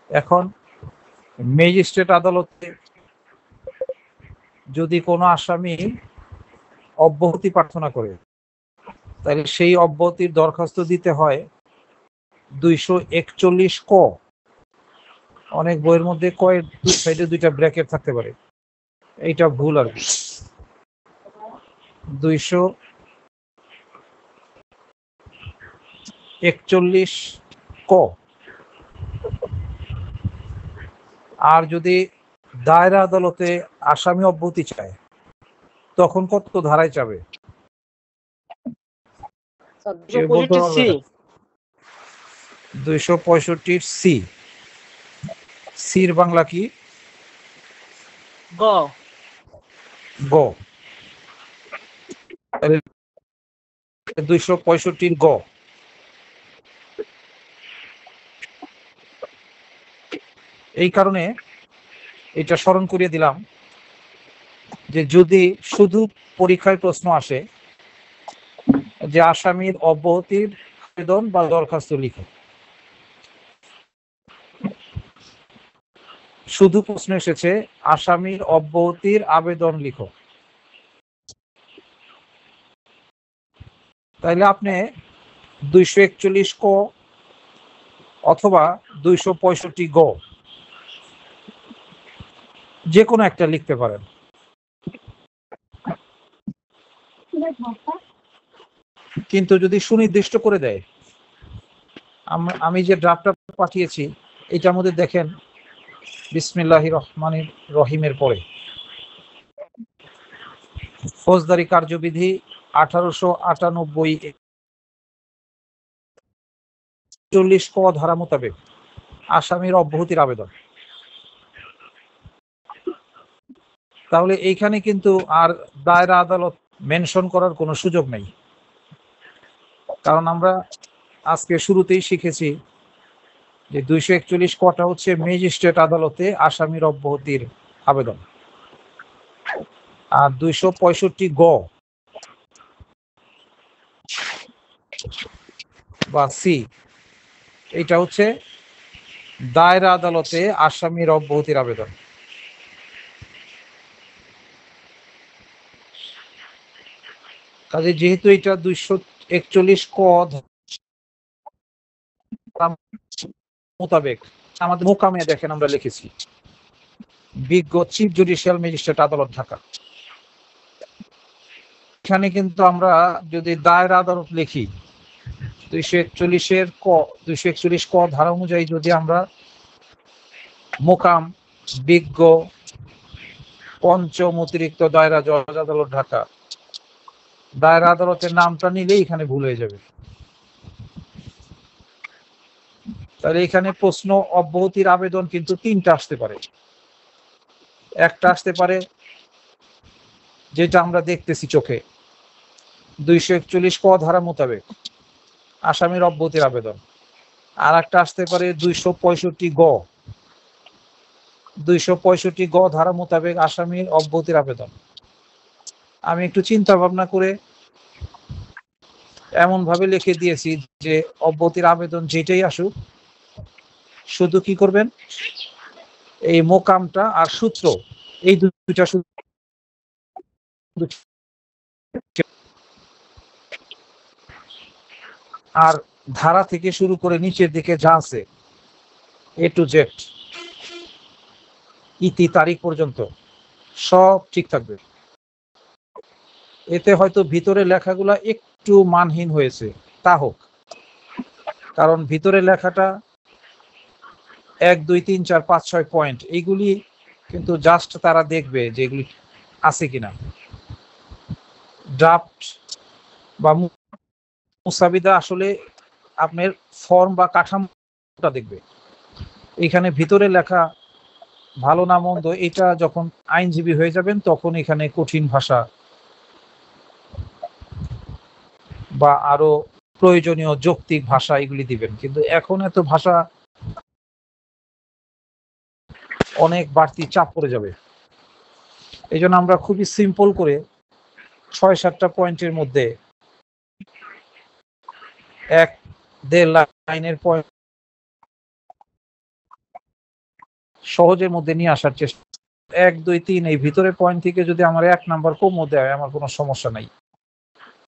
এখন ম্যাজিস্ট্রেট আদালতে যদি কোনো আসামি অব্যাহতি প্রার্থনা করে, তাহলে সেই অব্যাহতির দরখাস্ত দিতে হয় 241 ক। অনেক বইয়ের মধ্যে কয়ের দুই সাইডে দুইটা ব্র্যাকেট থাকতে পারে, এইটা ভুল আর কি। 241 ক। আর যদি দায়রা আদালতে আসামি অব্যাহতি চায়, তখন কত ধারায় চাবে? 265 সি। সির বাংলা কি? গ। গ। 265 গ। এই কারণে এটা স্মরণ করিয়ে দিলাম যে যদি শুধু পরীক্ষায় প্রশ্ন আসে যে আসামির অব্যাহতির আবেদন বা দরখাস্ত লিখো, শুধু প্রশ্ন এসেছে আসামির অব্যাহতির আবেদন লিখো, তাইলে আপনি 241 ক অথবা 265 গ যে কোনো একটা লিখতে পারেন। কিন্তু যদি সুনির্দিষ্ট করে দেয়, আমি যে ড্রাফটটা পাঠিয়েছি এটার মধ্যে দেখেন বিসমিল্লাহির রহমানির রহিমের পরে ফৌজদারি কার্যবিধি 1898 40 ক ধারা মোতাবেক আসামির অব্যাহতির আবেদন। তাহলে এইখানে কিন্তু আর দায়রা আদালত মেনশন করার কোনো সুযোগ নেই, কারণ আমরা আজকে শুরুতেই শিখেছি যে 241 কটা হচ্ছে ম্যাজিস্ট্রেট আদালতে আসামির অব্যাহতির আবেদন, আর 265 গ বা সি এটা হচ্ছে দায়রা আদালতে আসামির অব্যাহতির আবেদন। কাজে যেহেতু এটা 241 ক মোতাবেক আমাদের মোকামে দেখেন আমরা লিখেছি বিজ্ঞ চিফ জুডিশিয়াল ম্যাজিস্ট্রেট আদালত ঢাকা। এখানে কিন্তু আমরা যদি দায়রা আদালত লিখি 241 ক ধারা অনুযায়ী যদি আমরা মোকাম বিজ্ঞ পঞ্চম অতিরিক্ত দায়রা জজ আদালত ঢাকা দায়রা আদালতের নামটা নিলেই এখানে ভুল হয়ে যাবে। তাহলে এখানে প্রশ্ন অব্যাহতির আবেদন কিন্তু তিনটা আসতে পারে। একটা আসতে পারে যেটা আমরা দেখতেছি চোখে 241 ক ধারা মোতাবেক আসামির অব্যাহতির আবেদন, আর একটা আসতে পারে 265 গ ধারা মোতাবেক আসামির অব্যাহতির আবেদন। আমি একটু চিন্তা ভাবনা করে এমন ভাবে লিখে দিয়েছি যে অব্যাহতির আবেদন যেটাই আসুক শুধু কি করবেন, এই মোকামটা আর সূত্র এই দুইটা আর ধারা থেকে শুরু করে নিচের দিকে যা আছে এ টু জেড ইতি তারিখ পর্যন্ত সব ঠিক থাকবে। এতে হয়তো ভিতরে লেখাগুলা একটু মানহীন হয়েছে, তা হোক, কারণ ভিতরে লেখাটা 1 2 3 4 5 6 পয়েন্ট এইগুলি কিন্তু জাস্ট তারা দেখবে যে এগুলি আছে কিনা। ড্রাফট বা মুসাবিদা আসলে আপনার ফর্ম বা কাঠামোটা দেখবে, এখানে ভিতরে লেখা ভালো না মন্দ এটা যখন আইনজীবী হয়ে যাবেন তখন এখানে কঠিন ভাষা বা আরো প্রয়োজনীয় যৌক্তিক ভাষা এগুলি দিবেন, কিন্তু এখন এত ভাষা অনেক বাড়তি চাপ পড়ে যাবে। এই জন্য আমরা খুবই সিম্পল করে 6-7টা পয়েন্টের মধ্যে 1-1.5 লাইনের পয়েন্ট সহজের মধ্যে নিয়ে আসার চেষ্টা। 1, 2, 3 এই ভিতরের পয়েন্ট থেকে যদি আমার 1 নাম্বার কমও দেয় আমার কোনো সমস্যা নাই,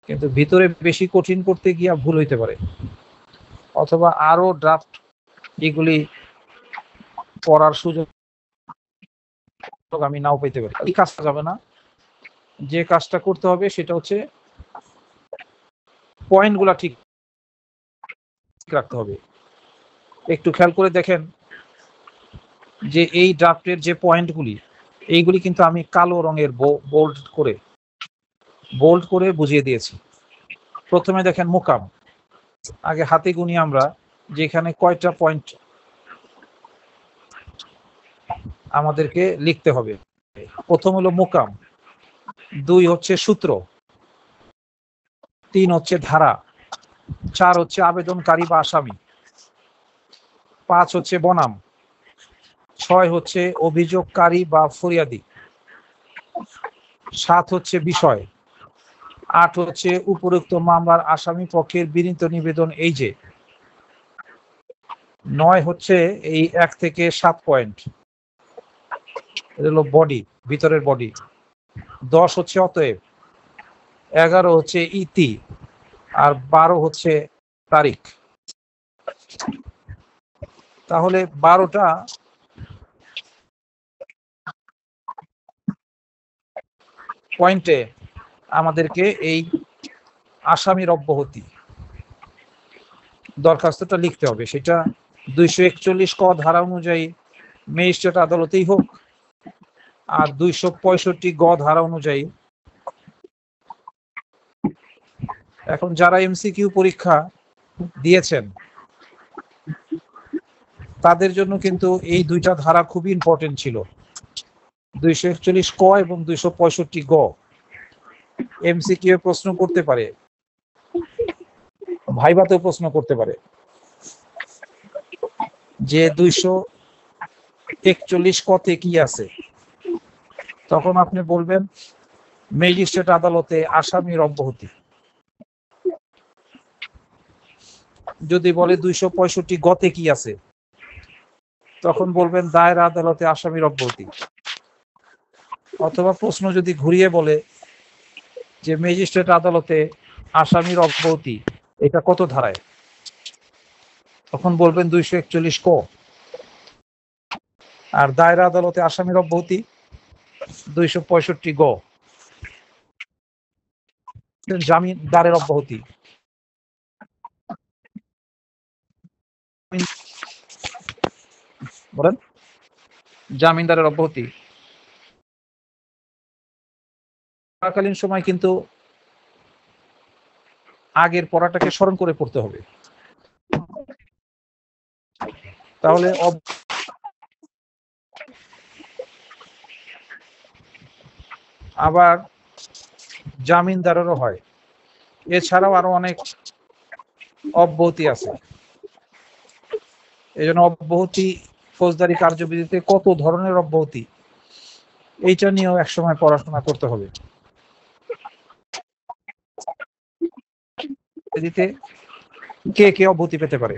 কিন্তু ভিতরে বেশি কঠিন করতে গিয়ে ভুল হইতে পারে, অথবা আরো ড্রাফট এগুলি পড়ার সুযোগ আমি নাও পেতে পারি। এই কাজটা যাবে না। যে কাজটা করতে হবে সেটা হচ্ছে পয়েন্টগুলা ঠিক রাখতে হবে। একটু খেয়াল করে দেখেন যে এই ড্রাফটের যে পয়েন্টগুলি, এইগুলি কিন্তু আমি কালো রঙের বোল্ড করে বুঝিয়ে দিয়েছি। প্রথমে দেখেন মোকাম, আগে হাতে গুনি আমরা যে এখানে কয়টা পয়েন্ট আমাদেরকে লিখতে হবে। প্রথম হলো মোকাম, 2 হচ্ছে সূত্র, 3 হচ্ছে ধারা, 4 হচ্ছে আবেদনকারী বা আসামি, 5 হচ্ছে বনাম, 6 হচ্ছে অভিযোগকারী বা ফরিয়াদি, 7 হচ্ছে বিষয়, 8 হচ্ছে উপরোক্ত মামলার আসামি পক্ষের বিনীত নিবেদন এই যে, 9 হচ্ছে এই 1 থেকে 7 পয়েন্ট, এটা হলো বডি, ভিতরের বডি। 10 হচ্ছে অতএব, 11 হচ্ছে ইতি, আর 12 হচ্ছে তারিখ। তাহলে 12টা পয়েন্টে আমাদেরকে এই আসামির অব্যাহতি দরখাস্তটা লিখতে হবে। সেটা 241 ক ধারা অনুযায়ী ম্যাজিস্ট্রেট আদালতেই হোক, আর 265 গ ধারা অনুযায়ী। এখন যারা এমসিকিউ পরীক্ষা দিয়েছেন তাদের জন্য কিন্তু এই দুইটা ধারা খুবই ইম্পর্টেন্ট ছিল, 241 ক এবং 265 গ। এমসিকিউ প্রশ্ন করতে পারে, ভাইভাতেও প্রশ্ন করতে পারে যে 241 কতে কি আছে, তখন আপনি বলবেন ম্যাজিস্ট্রেট আদালতে আসামির অব্যাহতি। যদি বলে 265 গতে কি আছে, তখন বলবেন দায়রা আদালতে আসামির অব্যাহতি। অথবা প্রশ্ন যদি ঘুরিয়ে বলে যে ম্যাজিস্ট্রেট আদালতে আসামির অব্যাহতি এটা কত ধারায়, তখন বলবেন 241 ক। আর দায়রা আদালতে আসামির অব্যাহতি 265 গ। জামিনদারের অব্যাহতি, বলেন জামিনদারের অব্যাহতি চলাকালীন সময় কিন্তু আগের পড়াটাকে স্মরণ করে পড়তে হবে, তাহলে আবার জামিনদারেরও হয়। এছাড়াও আরো অনেক অব্যাহতি আছে। এই জন্য অব্যাহতি ফৌজদারি কার্যবিধিতে কত ধরনের অব্যাহতি, এইটা নিয়েও একসময় পড়াশোনা করতে হবে। দিতে কে কে অব্যাহতি পেতে পারে?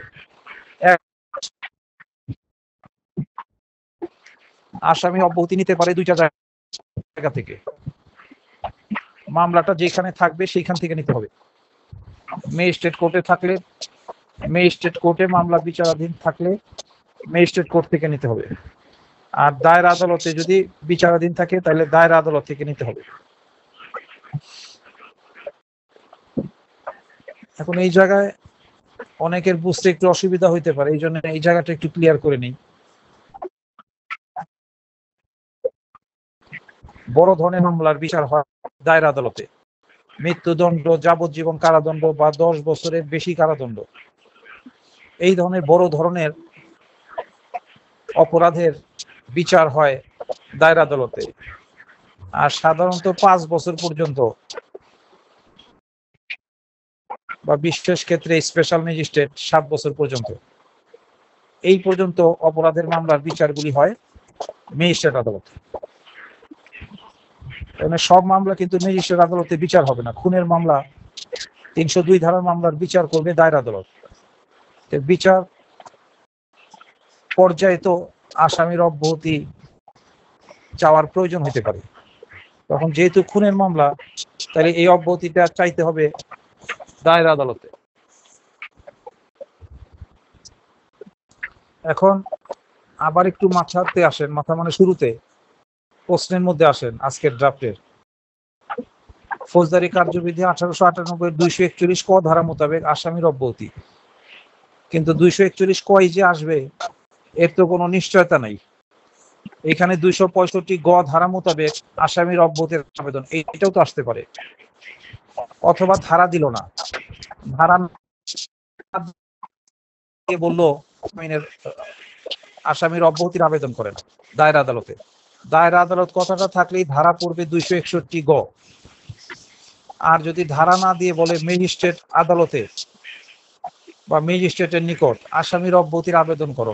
আসামি অব্যাহতি নিতে পারে দুইটা জায়গা থেকে। মামলাটা যেখানে থাকবে সেইখান থেকে নিতে হবে। ম্যাজিস্ট্রেট কোর্টে থাকলে ম্যাজিস্ট্রেট কোর্টে, মামলা বিচারাধীন থাকলে ম্যাজিস্ট্রেট কোর্ট থেকে নিতে হবে। আর দায়রা আদালতে যদি বিচারাধীন থাকে তাহলে দায়রা আদালত থেকে নিতে হবে। এখন এই জায়গায় অনেকের বুঝতে একটু অসুবিধা হইতে পারে, এই জন্য এই জায়গাটা একটু ক্লিয়ার করে নিই। বড় ধরনের মামলার বিচার হয় দায়রা আদালতে, মৃত্যুদণ্ড, যাবজ্জীবন কারাদণ্ড বা 10 বছরের বেশি কারাদণ্ড, এই ধরনের বড় ধরনের অপরাধের বিচার হয় দায়রা আদালতে। আর সাধারণত 5 বছর পর্যন্ত, বা বিশেষ ক্ষেত্রে স্পেশাল ম্যাজিস্ট্রেট 7 বছর পর্যন্ত, এই পর্যন্ত অপরাধের মামলার বিচারগুলি হয় ম্যাজিস্ট্রেট আদালতে। সব মামলা কিন্তু ম্যাজিস্ট্রেট আদালতে বিচার হবে না। খুনের মামলা 302 ধারার মামলার বিচার করবে দায়রা আদালত। বিচার পর্যায়ে তো আসামির অব্যাহতি চাওয়ার প্রয়োজন হতে পারে। তখন যেহেতু খুনের মামলা, তাহলে এই অব্যাহতিটা চাইতে হবে দায়ের আদালতে। এখন আবার একটু মাথাতে আসেন, মাথা মানে শুরুতে প্রশ্নের মধ্যে আসেন আজকের ড্রাফটের। ফৌজদারি কার্যবিধি 1898 241 ক ধারা মোতাবেক আসামির অব্যাহতি, কিন্তু 241 কই যে আসবে এর তো কোনো নিশ্চয়তা নাই। এখানে 265 গ ধারা মোতাবেক আসামির অব্যাহতির আবেদন, এটাও তো আসতে পারে। অথবা ধারা দিল না, ধারা বললো আসামির অব্যাহতির আবেদন করেন দায়ের আদালতে। দায়ের আদালত কথাটা থাকলেই ধারা পড়বে 261 গ। আর যদি ধারা না দিয়ে বলে ম্যাজিস্ট্রেট আদালতে বা ম্যাজিস্ট্রেটের নিকট আসামির অব্যাহতির আবেদন করো,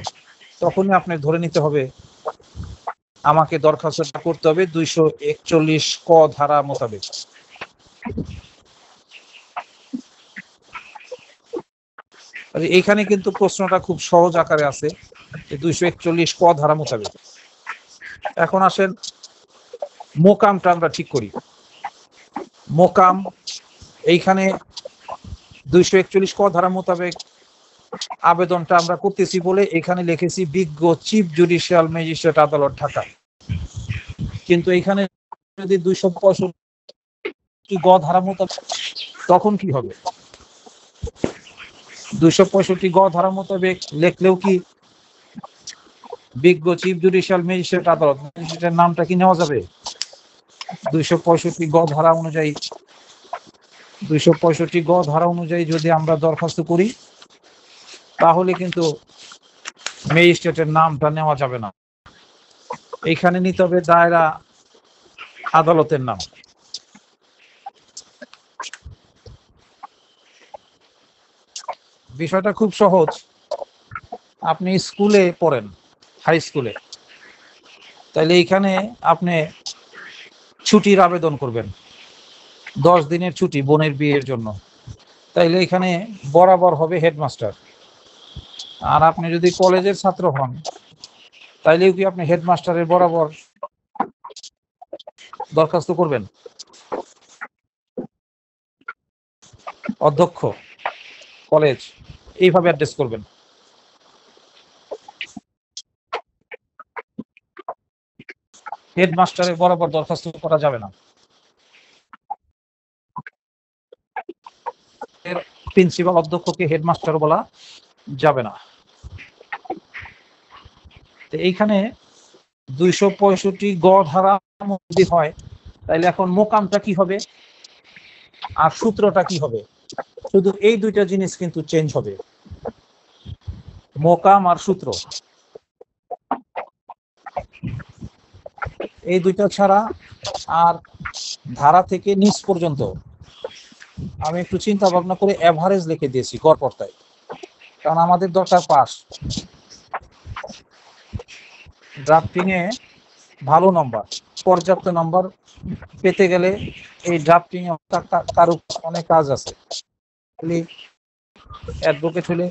তখনই আপনি ধরে নিতে হবে আমাকে দরখাস্তটা করতে হবে 241 ক ধারা মোতাবেক। এইখানে কিন্তু প্রশ্নটা খুব সহজ আকারে আছে, 241 ক ধারা মোতাবেক। এখন আসেন মোকামটা আমরা ঠিক করি। মোকাম এইখানে 241 ক ধারা মোতাবেক আবেদনটা আমরা করতেছি বলে এখানে লিখেছি বিজ্ঞ চিফ জুডিশিয়াল ম্যাজিস্ট্রেট আদালত ঢাকা। কিন্তু এখানে যদি 265 গ ধারা মোতাবেক, তখন কি হবে? 265 গ ধারা মোতাবেক লিখলেও কি বিজ্ঞ চিফ জুডিশিয়াল ম্যাজিস্ট্রেট আদালত, ম্যাজিস্ট্রেটের নামটা কি নেওয়া যাবে? 265 গ ধারা অনুযায়ী 265 গ ধারা অনুযায়ী যদি আমরা দরখাস্ত করি, তাহলে কিন্তু ম্যাজিস্ট্রেটের নামটা নেওয়া যাবে না। এইখানে নিতে হবে দায়রা আদালতের নাম। বিষয়টা খুব সহজ। আপনি স্কুলে পড়েন, হাই স্কুলে, তাইলে এইখানে আপনি ছুটির আবেদন করবেন, 10 দিনের ছুটি বোনের বিয়ের জন্য। তাইলে এখানে বরাবর হবে হেডমাস্টার। আর আপনি যদি কলেজের ছাত্র হন, তাইলেও কি আপনি হেডমাস্টারের বরাবর দরখাস্ত করবেন? অধ্যক্ষ, কলেজ, এইভাবে অ্যাড্রেস করবেন। হেডমাস্টারের বরাবর দরখাস্ত করা যাবে না। প্রিন্সিপাল অধ্যক্ষকে হেডমাস্টার বলা যাবে না। তো এইখানে 265 গ ধারা যদি হয়, তাইলে এখন মোকামটা কি হবে আর সূত্রটা কি হবে? শুধু এই দুইটা জিনিস কিন্তু চেঞ্জ হবে, মোকাম আর সূত্র। এই দুইটা ছাড়া আর ধারা থেকে নিচ পর্যন্ত আমি একটু চিন্তা ভাবনা করে এভারেজ লিখে দিয়েছি গড় পর্তায়, কারণ আমাদের দরকার পাস। ড্রাফটিং এ ভালো নম্বর, পর্যাপ্ত নম্বর পেতে গেলে এই ড্রাফটিং এ কারো অনেক কাজ আছে। অ্যাডভোকেট হলে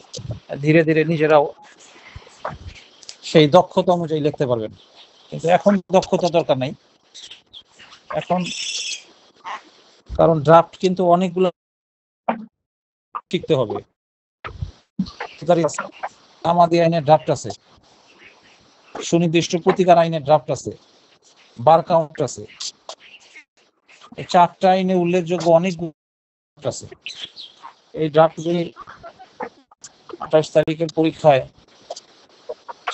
ধীরে ধীরে নিজেরাও সেই দক্ষতা অনুযায়ী লিখতে পারবেন, কিন্তু এখন দক্ষতা দরকার নাই এখন, কারণ ড্রাফট কিন্তু অনেকগুলো শিখতে হবে। আমাদি আইনের ড্রাফট আছে, সুনির্দিষ্ট প্রতিকার আইনের ড্রাফট আছে, বার কাউন্ট আছে, 4টা আইনে উল্লেখযোগ্য অনেক আছে। এই ড্রাফটগুলি 28 তারিখের পরীক্ষায়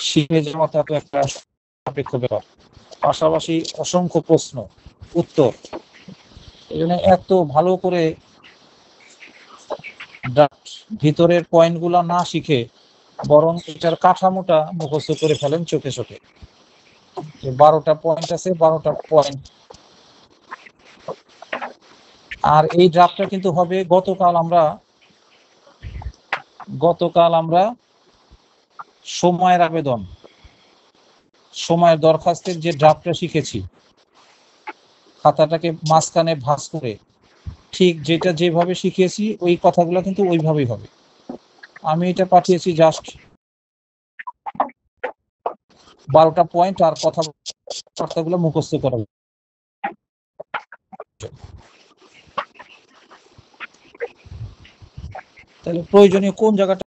শিখে যাওয়া তো একটা সাপেক্ষ ব্যাপার, পাশাপাশি অসংখ্য প্রশ্ন উত্তর। এই জন্য এত ভালো করে ড্রাফট ভিতরের পয়েন্টগুলো না শিখে বরং এটার কাঠামোটা মুখস্থ করে ফেলেন চোখে চোখে। 12টা পয়েন্ট আছে, 12টা পয়েন্ট। আর এই ড্রাফটটা কিন্তু হবে গতকাল আমরা সময়ের আবেদন, সময়ের দরখাস্তের যে ড্রাফটটা শিখেছি, খাতাটাকে মাঝখানে ভাঁজ করে ঠিক যেটা যেভাবে শিখিয়েছি ওই কথাগুলো কিন্তু ওইভাবেই হবে। আমি এটা পাঠিয়েছি জাস্ট 12টা পয়েন্ট আর কথাবার্তাগুলো মুখস্থ করা। তাহলে প্রয়োজনীয় কোন জায়গাটা